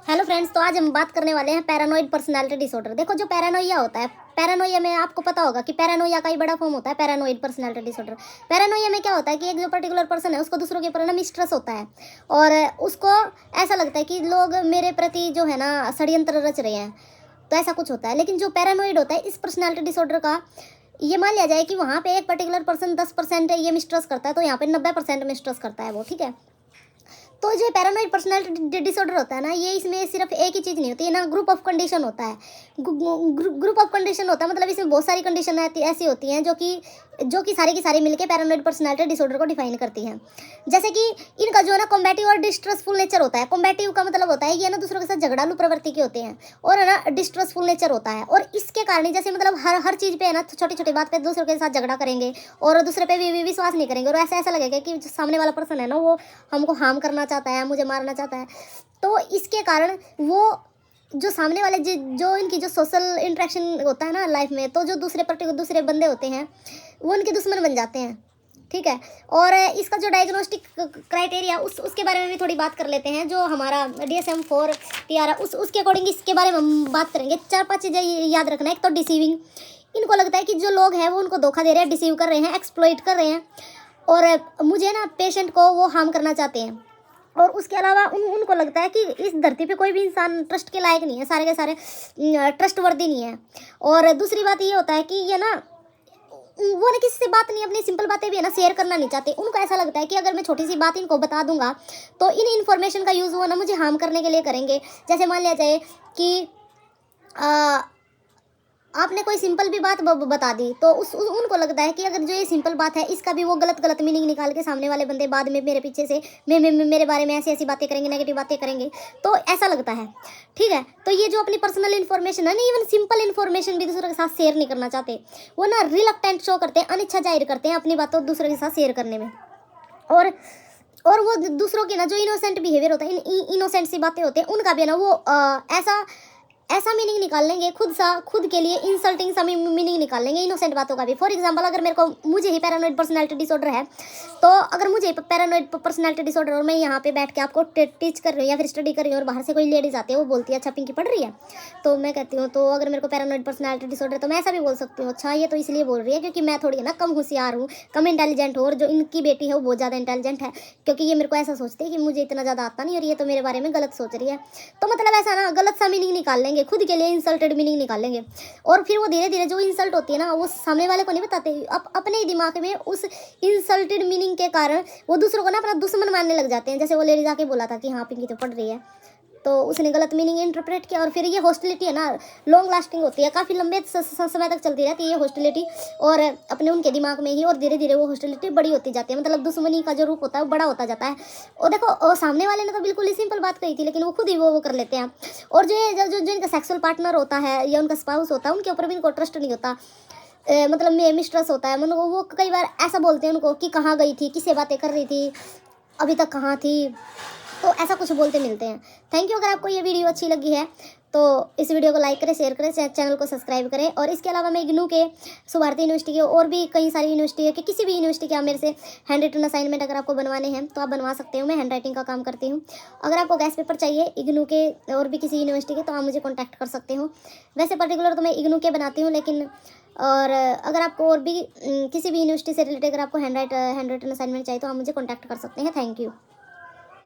Hello friends, तो आज हम बात करने वाले हैं पैरानोइड पर्सनालिटी डिसऑर्डर। देखो, जो पैरानोइया होता है, पैरानोइया में आपको पता होगा कि पैरानोइया का ही बड़ा फॉर्म होता है पैरानोइड पर्सनालिटी डिसऑर्डर। पैरानोइया में क्या होता है कि एक जो पर्टिकुलर पर्सन है उसको दूसरों के ऊपर ना मिसट्रस्ट होता है और उसको ऐसा लगता है कि लोग मेरे प्रति जो है ना षड्यंत्र रच रहे हैं, तो ऐसा कुछ होता है। लेकिन जो पैरानोइड होता है इस पर्सनालिटी डिसऑर्डर का, ये मान लिया जाए कि वहाँ पे एक पर्टिकुलर पर्सन 10% ये मिसट्रस्ट करता है, तो यहाँ पे 90% मिसट्रस्ट करता है वो, ठीक है। तो जो पैरानोइड पर्सनालिटी डिसऑर्डर होता है ना, ये इसमें सिर्फ एक ही चीज़ नहीं होती है ना, ग्रुप ऑफ कंडीशन होता है। ग्रुप ऑफ कंडीशन होता है, मतलब इसमें बहुत सारी कंडीशन ऐसी होती हैं जो कि सारी की सारी मिलकर पैरानोइड पर्सनालिटी डिसऑर्डर को डिफाइन करती हैं। जैसे कि इनका जो है ना कॉम्बैटिव और डिस्ट्रसफुल नेचर होता है। कॉम्बैटिव का मतलब होता है ये ना दूसरों के साथ झगड़ालू प्रवृत्ति के होते हैं, और है ना डिस्ट्रसफुल नेचर होता है। और इसके कारण ही जैसे मतलब हर चीज़ पे है ना छोटी छोटी बात पे दूसरों के साथ झगड़ा करेंगे और दूसरे पे भी विश्वास नहीं करेंगे, और ऐसा लगेगा कि जो सामने वाला पर्सन है ना वो हमको हार्म करना चाहता है, मुझे मारना चाहता है। तो इसके कारण वो जो सामने वाले जो इनकी जो सोशल इंटरेक्शन होता है ना लाइफ में, तो जो दूसरे बंदे होते हैं वो उनके दुश्मन बन जाते हैं, ठीक है। और इसका जो डायग्नोस्टिक क्राइटेरिया उसके बारे में भी थोड़ी बात कर लेते हैं। जो हमारा DSM-4 TR है उसके अकॉर्डिंग इसके बारे में हम बात करेंगे। 4-5 चीज़ें याद रखना है। एक तो डिसीविंग, इनको लगता है कि जो लोग हैं वो उनको धोखा दे रहे हैं, डिसीव कर रहे हैं, एक्सप्लॉइट कर रहे हैं, और मुझे ना पेशेंट को वो हार्म करना चाहते हैं। और उसके अलावा उनको लगता है कि इस धरती पे कोई भी इंसान ट्रस्ट के लायक नहीं है, सारे के सारे ट्रस्ट वर्दी नहीं है। और दूसरी बात ये होता है कि ये ना वो ना किसी से बात नहीं, अपनी सिंपल बातें भी है ना शेयर करना नहीं चाहते। उनको ऐसा लगता है कि अगर मैं छोटी सी बात इनको बता दूंगा तो इन इन्फॉर्मेशन का यूज़ वो ना मुझे हार्म करने के लिए करेंगे। जैसे मान लिया जाए कि आपने कोई सिंपल भी बात बता दी, तो उनको लगता है कि अगर जो ये सिंपल बात है इसका भी वो गलत मीनिंग निकाल के सामने वाले बंदे बाद में मेरे पीछे से मेरे बारे में ऐसी बातें करेंगे, नेगेटिव बातें करेंगे, तो ऐसा लगता है, ठीक है। तो ये जो अपनी पर्सनल इन्फॉर्मेशन है ना, इवन सिंपल इन्फॉर्मेशन भी दूसरों के साथ शेयर नहीं करना चाहते। वो ना रिलक्टेंट शो करते हैं, अनिच्छा जाहिर करते हैं अपनी बातों दूसरों के साथ शेयर करने में। और वो दूसरों के ना जो इनोसेंट बिहेवियर होता है, इनोसेंट सी बातें होते हैं, उनका भी ना वो ऐसा मीनिंग निकाल लेंगे खुद के लिए इंसल्टिंग सा मीनिंग निकाल लेंगे इनोसेंट बातों का भी। फॉर एग्जांपल, अगर मुझे ही पैरानोइड पर्सनालिटी डिसऑर्डर है, तो अगर मुझे पैरानोइड पर्सनालिटी डिसऑर्डर और मैं यहाँ पे बैठ के आपको टीच कर रही हूँ या फिर स्टडी कर रही हूँ, और बाहर से कोई लेडीज आती है, वो बोलती है अच्छा पिंकी पढ़ रही है, तो मैं कहती हूँ तो अगर मेरे को पैरानोइड पर्सनालिटी डिसऑर्डर, तो मैं ऐसा भी बोल सकती हूँ अच्छा ये तो इसलिए बोल रही है क्योंकि मैं थोड़ी है ना कम होशियार हूँ, कम इंटेलिजेंट हूँ, और जो इनकी बेटी है वो बहुत ज़्यादा इंटेलिजेंट है, क्योंकि ये मेरे को ऐसा सोचती है कि मुझे इतना ज़्यादा आता नहीं और ये तो मेरे बारे में गलत सोच रही है। तो मतलब ऐसा ना गलत सा मीनिंग निकाल लेंगे, खुद के लिए इंसल्टेड मीनिंग निकाल लेंगे, और फिर वो धीरे धीरे जो इंसल्ट होती है ना वो सामने वाले को नहीं बताते, अपने ही दिमाग में उस इंसल्टेड मीनिंग के कारण वो दूसरों को ना अपना दुश्मन मानने लग जाते हैं। जैसे वो लेडीज आके बोला था कि हाँ पिंकी तो पढ़ रही है, तो उसने गलत मीनिंग इंटरप्रेट किया, और फिर ये हॉस्टिलिटी है ना लॉन्ग लास्टिंग होती है, काफ़ी लंबे समय तक चलती रहती है ये हॉस्टिलिटी, और अपने उनके दिमाग में ही, और धीरे धीरे वो हॉस्टिलिटी बड़ी होती जाती है, मतलब दुश्मनी का जो रूप होता है वो बड़ा होता जाता है। और देखो सामने वाले ने तो बिल्कुल ही सिंपल बात कही थी, लेकिन वो खुद ही वो कर लेते हैं। और जो इनका सेक्सुअल पार्टनर होता है या उनका स्पाउस होता है, उनके ऊपर भी इनको ट्रस्ट नहीं होता, मतलब मिस्ट्रस होता है। मतलब वो कई बार ऐसा बोलते हैं उनको कि कहाँ गई थी, किससे बातें कर रही थी, अभी तक कहाँ थी, तो ऐसा कुछ बोलते मिलते हैं। Thank you. अगर आपको ये वीडियो अच्छी लगी है तो इस वीडियो को लाइक करें, शेयर करें, चैनल को सब्सक्राइब करें। और इसके अलावा मैं इग्नू के, सुभारती यूनिवर्सिटी के और भी कई सारी यूनिवर्सिटी है कि किसी भी यूनिवर्सिटी के आप मेरे से हैंड रिटन असाइनमेंट अगर आपको बनवाने हैं तो आप बनवा सकते हो। मैं हैंड राइटिंग का काम करती हूँ। अगर आपको गैस पेपर चाहिए इग्नू के और भी किसी यूनिवर्सिटी के, तो आप मुझे कॉन्टैक्ट कर सकते हो। वैसे पर्टिकुलर तो मैं इग्नू के बनाती हूँ, लेकिन और अगर आपको और भी किसी भी यूनिवर्सिटी से रिलेटेड अगर आपको हैंड रिटन असाइनमेंट चाहिए तो आप मुझे कॉन्टैक्ट कर सकते हैं। Thank you.